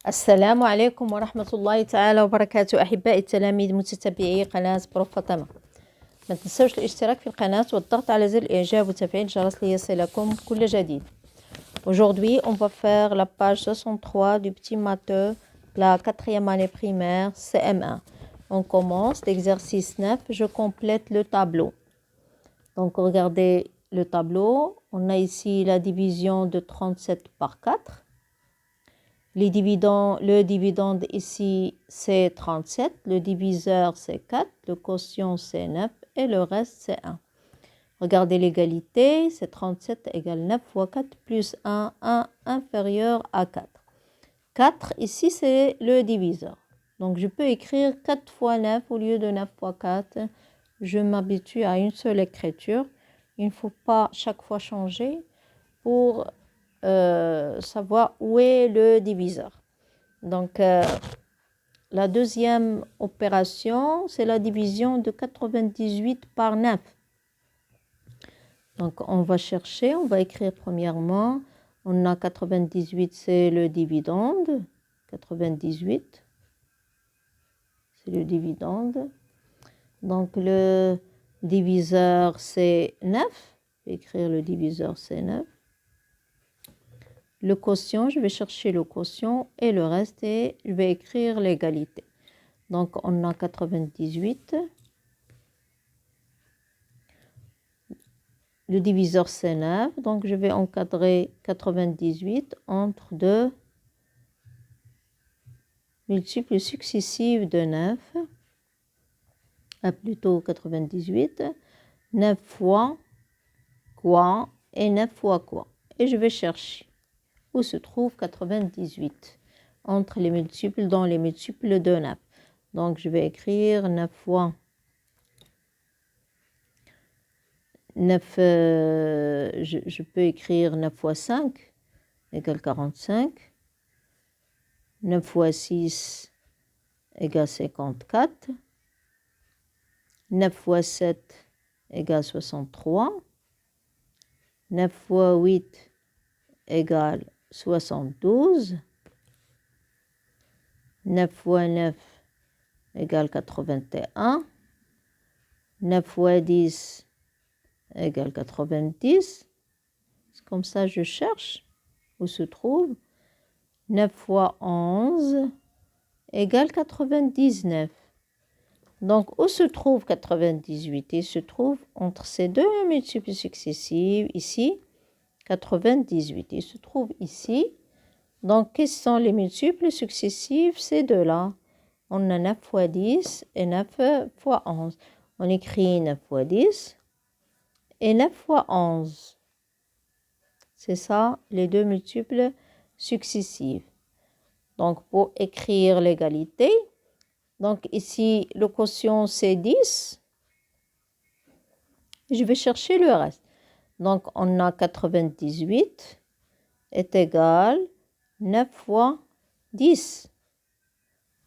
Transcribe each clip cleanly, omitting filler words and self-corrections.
السلام عليكم ورحمة الله تعالى وبركاته أحبائي التلاميذ متتبعي قناة بروف فاطمة. ما تنسوش الاشتراك في القناة والضغط على زر الإعجاب وتفعيل الجرس ليصلكم كل جديد. Aujourd'hui, on va faire la page 63 du petit matheux, la 4e année primaire, CM1. On commence l'exercice 9, je complète le tableau. Donc regardez le tableau, on a ici la division de 37 par 4. Le dividende ici c'est 37, le diviseur c'est 4, le quotient c'est 9 et le reste c'est 1. Regardez l'égalité, c'est 37 égale 9 fois 4 plus 1 inférieur à 4. 4 ici c'est le diviseur. Donc je peux écrire 4 fois 9 au lieu de 9 fois 4. Je m'habitue à une seule écriture. Il ne faut pas chaque fois changer pour savoir où est le diviseur. Donc, la deuxième opération, c'est la division de 98 par 9. Donc, on va chercher, on va écrire premièrement, on a 98, c'est le dividende. 98, c'est le dividende. Donc, le diviseur, c'est 9. Je vais écrire le diviseur, c'est 9. Le quotient, je vais chercher le quotient et le reste, et je vais écrire l'égalité. Donc, on a 98. Le diviseur, c'est 9. Donc, je vais encadrer 98 entre deux multiples successifs de 9. Plutôt 98. 9 fois quoi et 9 fois quoi. Et je vais chercher où se trouve 98 entre les multiples dans les multiples de 9. Donc, je vais écrire 9 fois 9, je peux écrire 9 fois 5 égale 45. 9 fois 6 égale 54. 9 fois 7 égale 63. 9 fois 8 égale 72. 9 fois 9 égale 81. 9 fois 10 égale 90. C'est comme ça je cherche où se trouve. 9 fois 11 égale 99. Donc, où se trouve 98? Il se trouve entre ces deux multiples successifs, ici, 98. Il se trouve ici. Donc, quels sont les multiples successifs? Ces deux-là. On a 9 fois 10 et 9 fois 11. On écrit 9 fois 10 et 9 fois 11. C'est ça, les deux multiples successifs. Donc, pour écrire l'égalité, donc ici, le quotient, c'est 10. Je vais chercher le reste. Donc, on a 98 est égal 9 fois 10.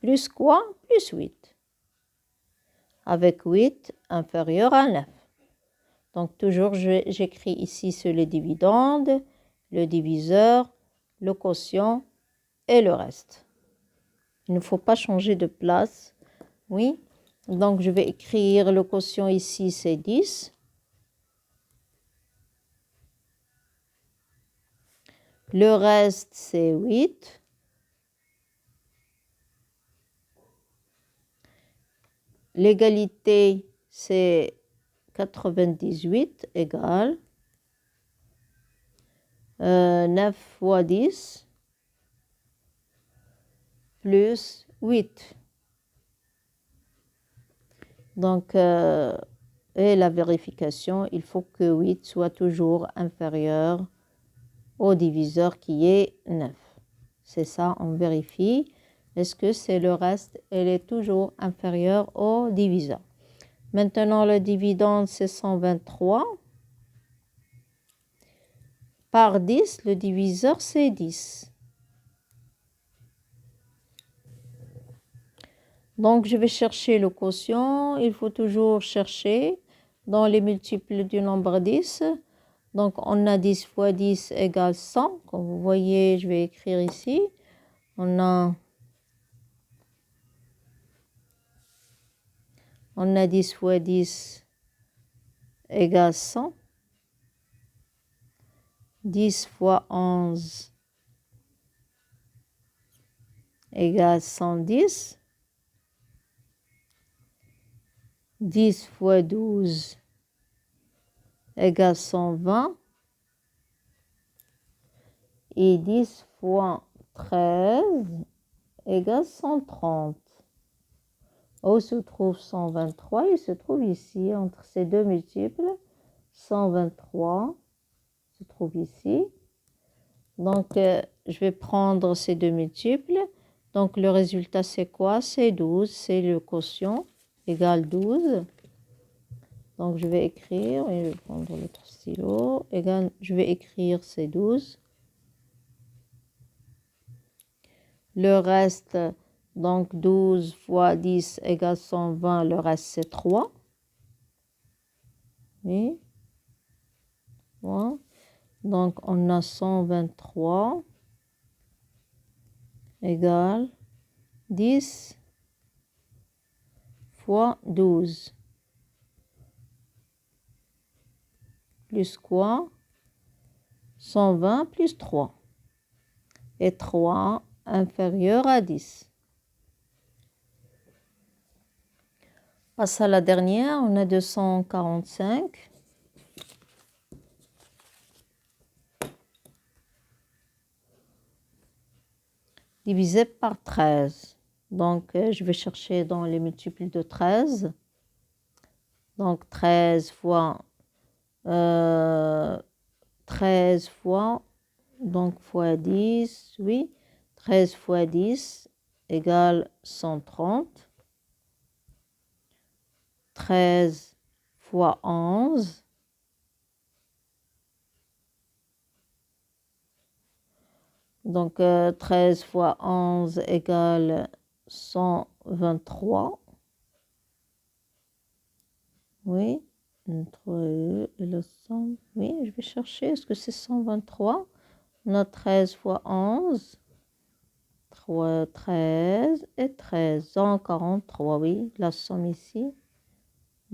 Plus quoi? Plus 8. Avec 8 inférieur à 9. Donc, toujours, j'écris ici sur le dividende, le diviseur, le quotient et le reste. Il ne faut pas changer de place. Oui. Donc, je vais écrire le quotient ici, c'est 10. Le reste, c'est 8. L'égalité, c'est 98 égale 9 fois 10 plus 8. Donc, et la vérification, il faut que 8 soit toujours inférieur au diviseur qui est 9. C'est ça, on vérifie. Est-ce que c'est le reste? Elle est toujours inférieure au diviseur. Maintenant, le dividende, c'est 123. Par 10, le diviseur, c'est 10. Donc, je vais chercher le quotient. Il faut toujours chercher dans les multiples du nombre 10. Donc, on a 10 fois 10 égale 100. Comme vous voyez, je vais écrire ici. On a 10 fois 10 égale 100. 10 fois 11 égale 110. 10 fois 12 égale 120. Et 10 fois 13 égale 130. Où se trouve 123? Il se trouve ici, entre ces deux multiples. 123 se trouve ici. Donc, je vais prendre ces deux multiples. Donc, le résultat, c'est quoi? C'est 12. C'est le quotient égale 12. Donc, je vais écrire, et je vais prendre l'autre stylo. Je vais écrire c'est 12. Le reste, donc 12 fois 10 égale 120. Le reste, c'est 3. Oui. Voilà. Donc, on a 123 égale 10 fois 12. Plus quoi? 120 plus 3. Et 3 inférieur à 10. Passe à la dernière, on a 245. Divisé par 13. Donc, je vais chercher dans les multiples de 13. Donc, 13 fois 13 fois, donc fois 10, oui. 13 fois 10 égale 130. 13 fois 11. Donc, 13 fois 11 égale 123. Oui. Entre et le 100. Oui, je vais chercher. Est-ce que c'est 123? On a 13 fois 11. 3, 13 et 13. 143, oui. La somme ici.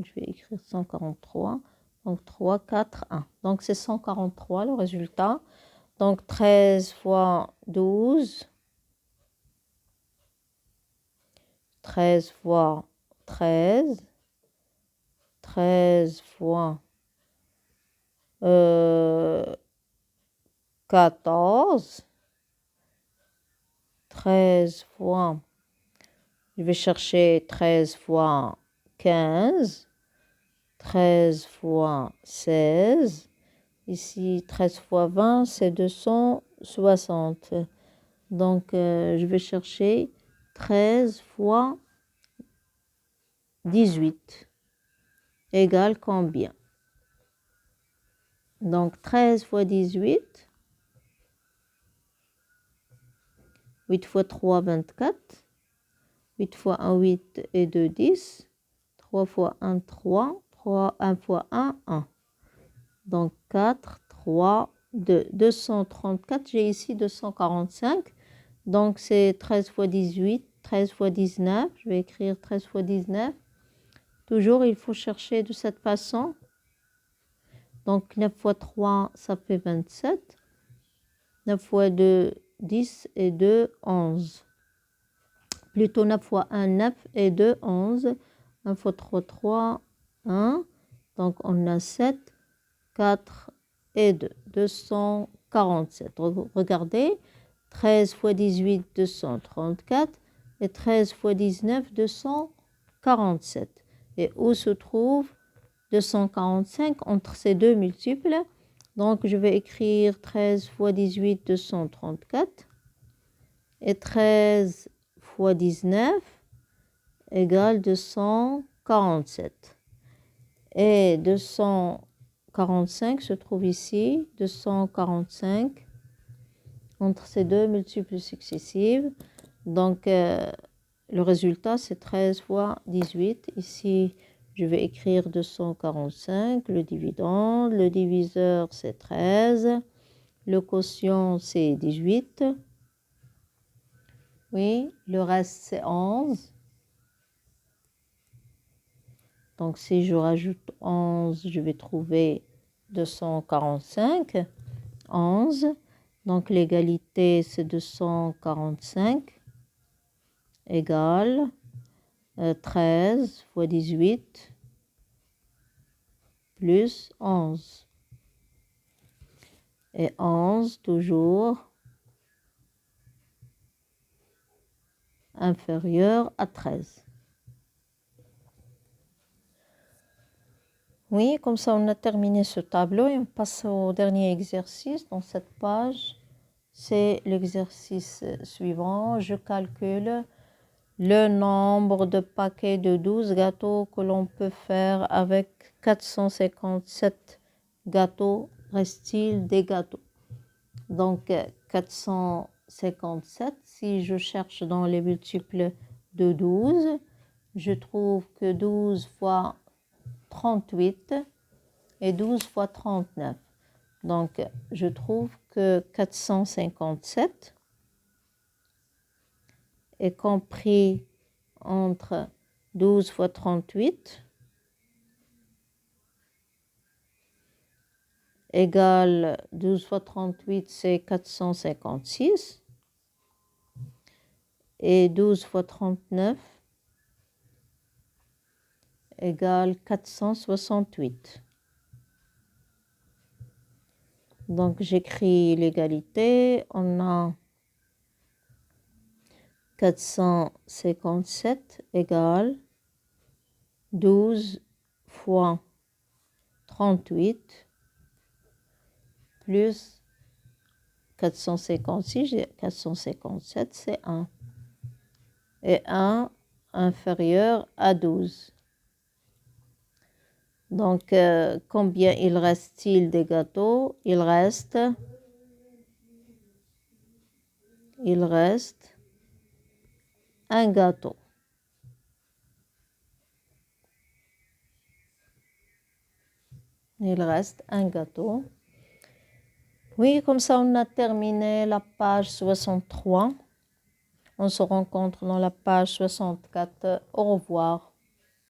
Je vais écrire 143. Donc, 3, 4, 1. Donc, c'est 143 le résultat. Donc, 13 fois 12. 13 fois 13. 13 fois 14. 13 fois, je vais chercher 13 fois 15. 13 fois 16. Ici, 13 fois 20, c'est 260. Donc, je vais chercher 13 fois 18 égale combien? Donc, 13 fois 18. 8 fois 3, 24. 8 fois 1, 8 et 2, 10. 3 fois 1, 3. 1 fois 1, 1. Donc, 4, 3, 2. 234. J'ai ici 245. Donc, c'est 13 fois 18. 13 fois 19. Je vais écrire 13 fois 19. Toujours, il faut chercher de cette façon. Donc, 9 fois 3, ça fait 27. 9 fois 2, 10 et 2, 11. Plutôt 9 fois 1, 9 et 2, 11. 1 fois 3, 3, 1. Donc, on a 7, 4 et 2. 247. Regardez. 13 fois 18, 234. Et 13 fois 19, 247. Et où se trouve 245 entre ces deux multiples? Donc, je vais écrire 13 fois 18, 234. Et 13 fois 19 égale 247. Et 245 se trouve ici. 245 entre ces deux multiples successifs. Donc, le résultat, c'est 13 fois 18. Ici, je vais écrire 245, le dividende. Le diviseur, c'est 13. Le quotient, c'est 18. Oui, le reste c'est 11. Donc si je rajoute 11, je vais trouver 245. 11. Donc l'égalité c'est 245 égale 13 fois 18 plus 11. Et 11 toujours inférieur à 13. Oui, comme ça on a terminé ce tableau et on passe au dernier exercice dans cette page. C'est l'exercice suivant. Je calcule le nombre de paquets de 12 gâteaux que l'on peut faire avec 457 gâteaux. Reste-t-il des gâteaux? Donc 457, si je cherche dans les multiples de 12, je trouve que 12 fois 38 et 12 fois 39. Donc, je trouve que 457 est compris entre 12 fois 38 égale 12 fois 38, c'est 456. Et 12 fois 39 égale 468. Donc, j'écris l'égalité. On a 457 égale 12 fois 38 plus 456. 457, c'est 1. Et 1 inférieur à 12. Donc, combien il reste-t-il des gâteaux? Il reste un gâteau. Il reste un gâteau. Oui, comme ça, on a terminé la page 63. On se rencontre dans la page 64. Au revoir.